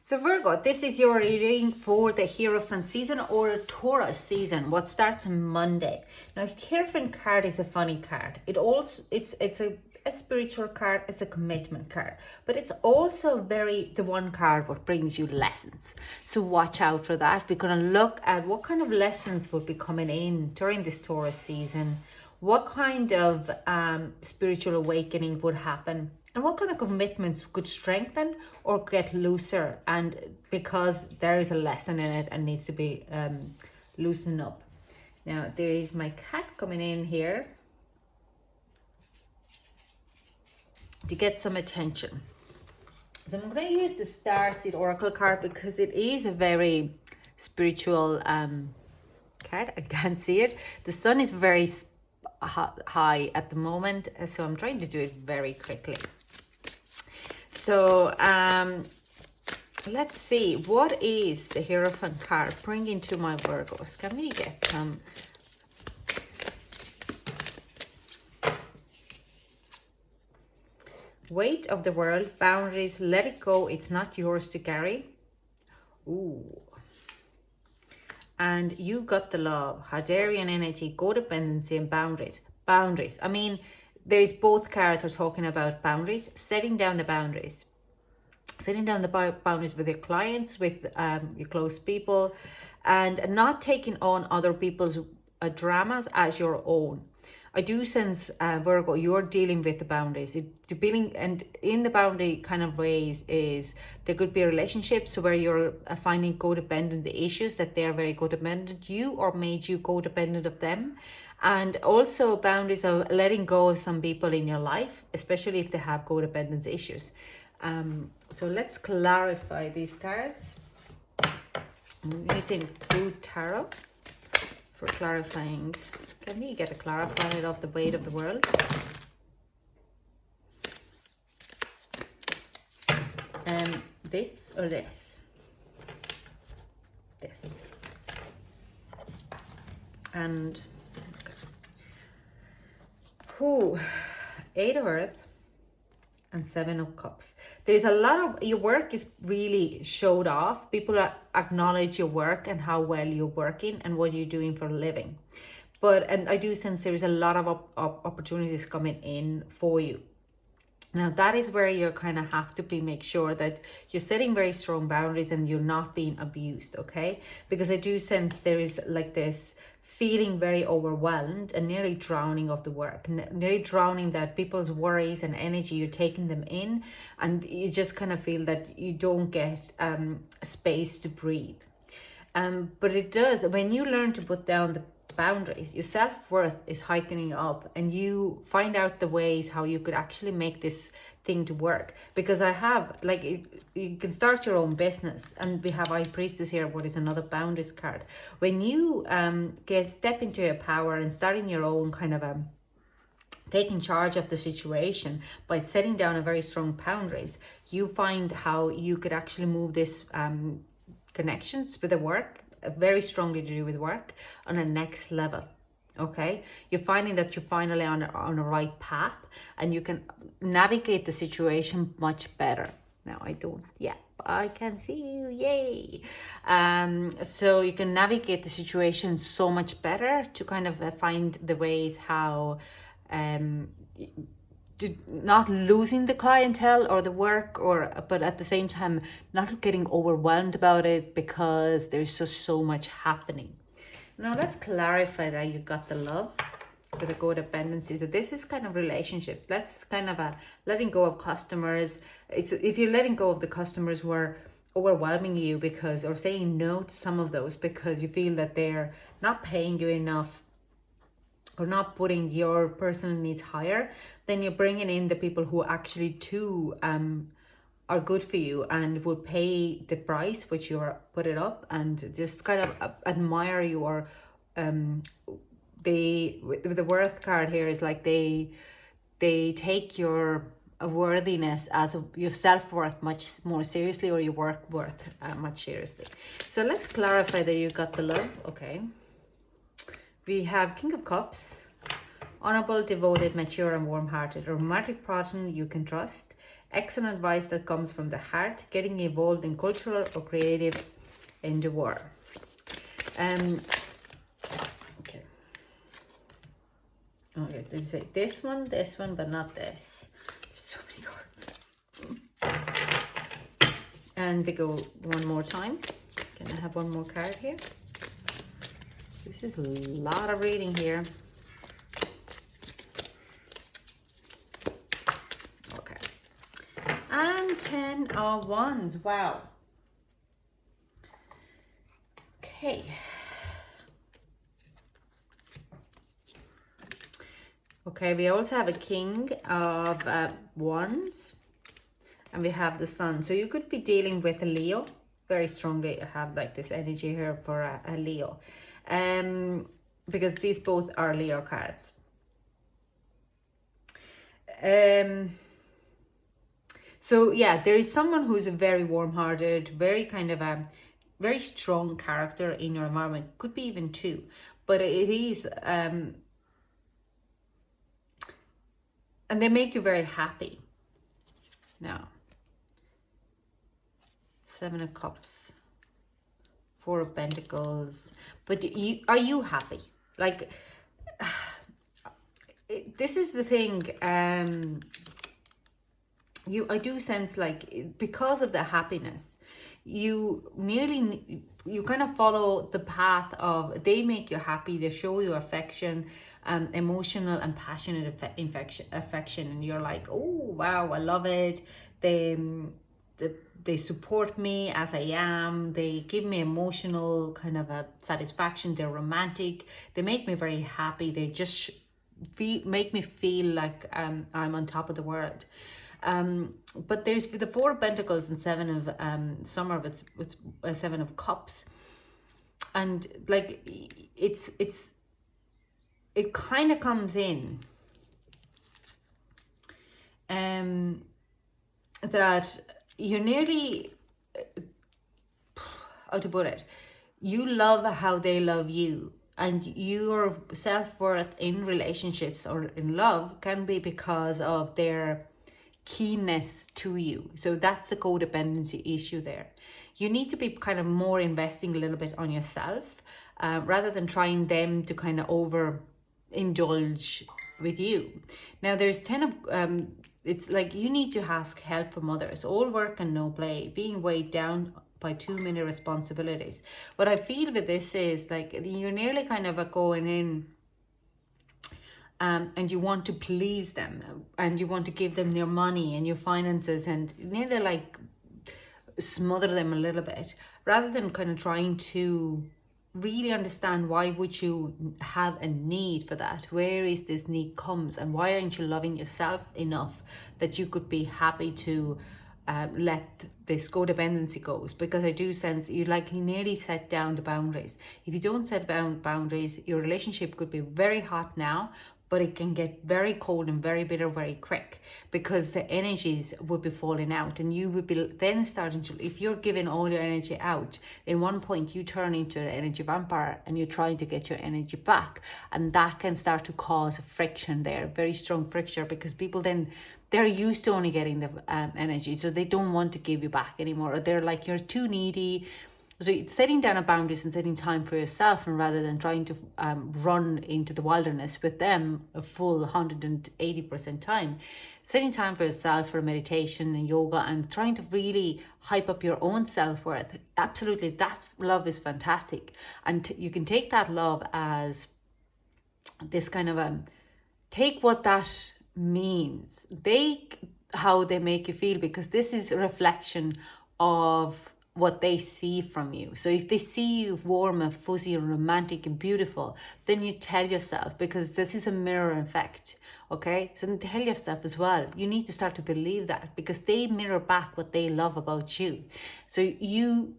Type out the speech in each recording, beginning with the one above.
So Virgo, this is your reading for the Hierophant season or Taurus season, what starts on Monday. Now, Hierophant card is a funny card. It's a spiritual card, it's a commitment card, but it's also the one card what brings you lessons. So watch out for that. We're going to look at what kind of lessons would be coming in during this Taurus season, what kind of spiritual awakening would happen, and what kind of commitments could strengthen or get looser, and because there is a lesson in it and needs to be loosened up. Now, there is my cat coming in here to get some attention. So I'm going to use the Starseed Oracle card because it is a very spiritual card. I can't see it. The sun is very high at the moment, so I'm trying to do it very quickly. So let's see, what is the Hierophant card bringing to my Virgos? Can we get some weight of the world, boundaries, let it go, it's not yours to carry. Ooh. And you got the love, Hadarian energy, codependency, and boundaries. Boundaries. I mean, there is both cards are talking about boundaries, setting down the boundaries. Setting down the boundaries with your clients, with your close people, and not taking on other people's dramas as your own. I do sense, Virgo, you're dealing with the boundaries. And in the boundary kind of ways is there could be relationships where you're finding codependent the issues that they're very codependent you or made you codependent of them. And also boundaries of letting go of some people in your life, especially if they have codependence issues. So let's clarify these cards. I'm using Blue Tarot for clarifying. Can we get a clarifier of the weight of the world? This or this? This. And okay. Eight of Earth and Seven of Cups. There's a lot of your work is really showed off. People acknowledge your work and how well you're working and what you're doing for a living. And I do sense there is a lot of opportunities coming in for you. Now, that is where you kind of have to make sure that you're setting very strong boundaries and you're not being abused, okay? Because I do sense there is like this feeling very overwhelmed and nearly drowning of the work, nearly drowning that people's worries and energy, you're taking them in and you just kind of feel that you don't get space to breathe. But it does, when you learn to put down the boundaries, your self-worth is heightening up and you find out the ways how you could actually make this thing to work. Because I have you can start your own business, and we have High Priestess here, what is another boundaries card. When you step into your power and starting your own kind of taking charge of the situation by setting down a very strong boundaries, you find how you could actually move this connections with the work, very strongly to do with work, on a next level. Okay, you're finding that you're finally on a right path and you can navigate the situation much better. Now I can see you, yay. So you can navigate the situation so much better to kind of find the ways how not losing the clientele or the work, but at the same time not getting overwhelmed about it because there's just so much happening. Now let's clarify that you got the love for the codependency. So this is kind of relationship. That's kind of a letting go of customers. If you're letting go of the customers who are overwhelming you or saying no to some of those because you feel that they're not paying you enough or not putting your personal needs higher, then you're bringing in the people who actually too are good for you and will pay the price which you are put it up, and just kind of admire you. Or the worth card here is like they take your worthiness as your self-worth much more seriously, or your work worth much seriously. So let's clarify that you got the love. Okay, we have King of Cups, honorable, devoted, mature, and warm-hearted, a romantic partner you can trust, Excellent advice that comes from the heart, getting involved in cultural or creative endeavor. Okay. Okay, let's say this one, but not this. So many cards. And they go one more time. Can I have one more card here? This is a lot of reading here. Okay. And 10 of Wands. Wow. Okay. Okay, we also have a King of Wands. And we have the Sun. So you could be dealing with a Leo. Very strongly have like this energy here for a Leo. Because these both are Leo cards. So yeah, there is someone who's a very warm-hearted, very kind of a very strong character in your environment. Could be even two. But it is... and they make you very happy. Now. 7 of Cups, 4 of Pentacles. But are you happy? Like, this is the thing. I do sense like because of the happiness, you kind of follow the path of, they make you happy, they show you affection, emotional and passionate affection, and you're like, oh wow, I love it. They support me as I am. They give me emotional kind of a satisfaction. They're romantic. They make me very happy. They just make me feel like I'm on top of the world. But there's the 4 of Pentacles and 7 of Summer. It's 7 of Cups, and like it kind of comes in that you're nearly, how to put it, you love how they love you, and your self-worth in relationships or in love can be because of their keenness to you. So that's the codependency issue there. You need to be kind of more investing a little bit on yourself, rather than trying them to kind of over indulge with you. Now there's 10 of it's like you need to ask help from others. All work and no play, being weighed down by too many responsibilities. What I feel with this is like you're nearly kind of going in, and you want to please them, and you want to give them their money and your finances, and nearly like smother them a little bit, rather than kind of trying to really understand why would you have a need for that. Where is this need comes, and why aren't you loving yourself enough that you could be happy to let this codependency goes? Because I do sense you nearly set down the boundaries. If you don't set boundaries, your relationship could be very hot now, but it can get very cold and very bitter very quick, because the energies would be falling out, and you would be then starting to, if you're giving all your energy out, in one point you turn into an energy vampire and you're trying to get your energy back, and that can start to cause friction there, very strong friction, because people then, they're used to only getting the energy, so they don't want to give you back anymore, or they're like, you're too needy. So it's setting down a boundaries and setting time for yourself, and rather than trying to run into the wilderness with them a full 180% time, setting time for yourself for meditation and yoga, and trying to really hype up your own self-worth. Absolutely, that love is fantastic. And you can take that love as this kind of take what that means. How they make you feel, because this is a reflection of what they see from you. So if they see you warm and fuzzy and romantic and beautiful, then you tell yourself, because this is a mirror effect, okay? So then tell yourself as well, you need to start to believe that, because they mirror back what they love about you. So you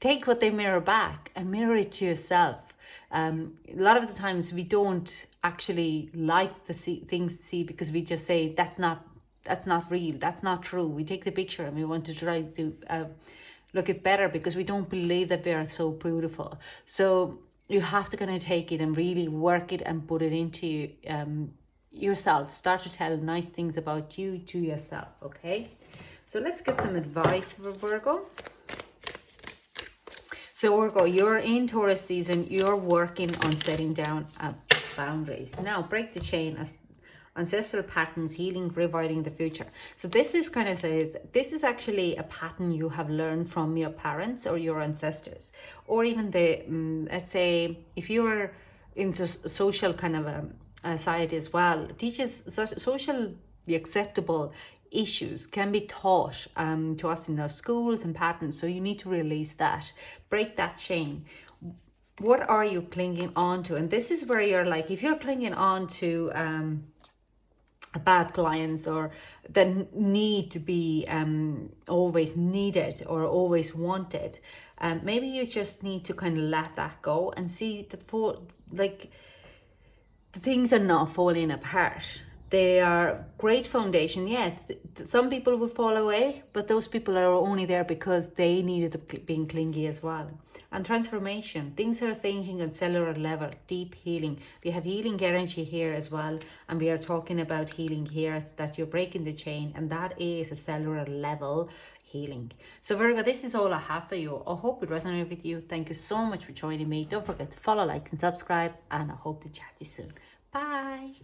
take what they mirror back and mirror it to yourself. A lot of the times we don't actually like the things to see, because we just say that's not real, that's not true. We take the picture and we want to try to look it better, because we don't believe that they are so beautiful. So you have to kind of take it and really work it and put it into yourself. Start to tell nice things about you to yourself, okay? So let's get some advice for Virgo. So Virgo, you're in Taurus season. You're working on setting down boundaries. Now, break the chain as ancestral patterns, healing, rewriting the future. So this is kind of says, this is actually a pattern you have learned from your parents or your ancestors, or even the, let's say, if you're into social kind of a side as well, teaches socially acceptable issues can be taught to us in our schools and patterns. So you need to release that, break that chain. What are you clinging on to? And this is where you're like, if you're clinging on to bad clients or that need to be always needed or always wanted, maybe you just need to kind of let that go and see that for like the things are not falling apart. They are great foundation. Yeah, some people will fall away, but those people are only there because they needed being clingy as well. And transformation, things are changing on cellular level, deep healing. We have healing energy here as well, and we are talking about healing here, that you're breaking the chain, and that is a cellular level healing. So Virgo, this is all I have for you. I hope it resonated with you. Thank you so much for joining me. Don't forget to follow, like, and subscribe, and I hope to chat to you soon. Bye.